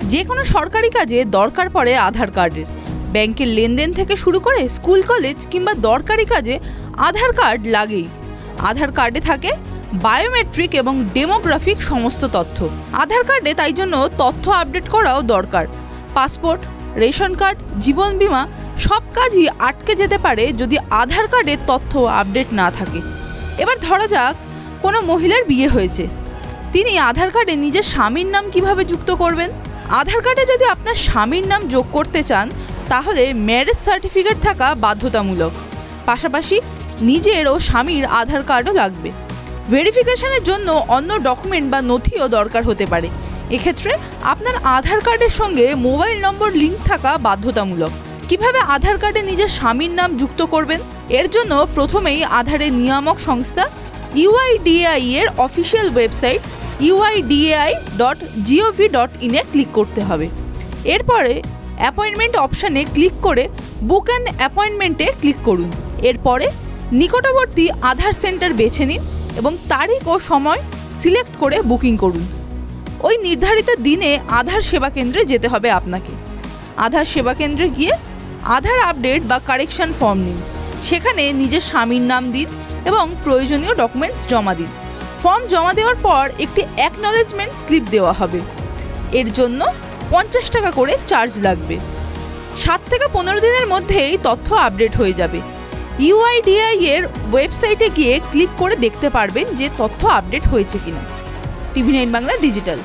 যে কোনো সরকারি কাজে দরকার পড়ে আধার কার্ডের। ব্যাংকের লেনদেন থেকে শুরু করে স্কুল কলেজ কিংবা দরকারি কাজে আধার কার্ড লাগেই। আধার কার্ডে থাকে বায়োমেট্রিক এবং ডেমোগ্রাফিক সমস্ত তথ্য। আধার কার্ডে তাই জন্য তথ্য আপডেট করাও দরকার। পাসপোর্ট, রেশন কার্ড, জীবন বীমা সব কাজই আটকে যেতে পারে যদি আধার কার্ডের তথ্য আপডেট না থাকে। এবার ধরা যাক কোনো মহিলার বিয়ে হয়েছে, তিনি আধার কার্ডে নিজের স্বামীর নাম কিভাবে যুক্ত করবেন? আধার কার্ডে যদি আপনার স্বামীর নাম যোগ করতে চান তাহলে ম্যারেজ সার্টিফিকেট থাকা বাধ্যতামূলক। পাশাপাশি নিজের ও স্বামীর আধার কার্ডও লাগবে। ভেরিফিকেশনের জন্য অন্য ডকুমেন্ট বা নথিও দরকার হতে পারে। এক্ষেত্রে আপনার আধার কার্ডের সঙ্গে মোবাইল নম্বর লিঙ্ক থাকা বাধ্যতামূলক। কিভাবে আধার কার্ডে নিজের স্বামীর নাম যুক্ত করবেন? এর জন্য প্রথমেই আধারের নিয়ামক সংস্থা UIDAI এর অফিসিয়াল ওয়েবসাইট uidai.gov.in এ ক্লিক করতে হবে। এরপরে অ্যাপয়েন্টমেন্ট অপশানে ক্লিক করে বুক অ্যান অ্যাপয়েন্টমেন্টে ক্লিক করুন। এরপরে নিকটবর্তী আধার সেন্টার বেছে নিন এবং তারিখ ও সময় সিলেক্ট করে বুকিং করুন। ওই নির্ধারিত দিনে আধার সেবা কেন্দ্রে যেতে হবে আপনাকে। আধার সেবা কেন্দ্রে গিয়ে আধার আপডেট বা কারেকশন ফর্ম নিন। সেখানে নিজের স্বামীর নাম দিন এবং প্রয়োজনীয় ডকুমেন্টস জমা দিন। ফর্ম জমা দেওয়ার পর একটি অ্যাকনলেজমেন্ট স্লিপ দেওয়া হবে। এর জন্য 50 টাকা করে চার্জ লাগবে। 7 থেকে 15 দিনের মধ্যেই তথ্য আপডেট হয়ে যাবে। UIDAI এর ওয়েবসাইটে গিয়ে ক্লিক করে দেখতে পারবেন যে তথ্য আপডেট হয়েছে কিনা। TV9 Bangla digital.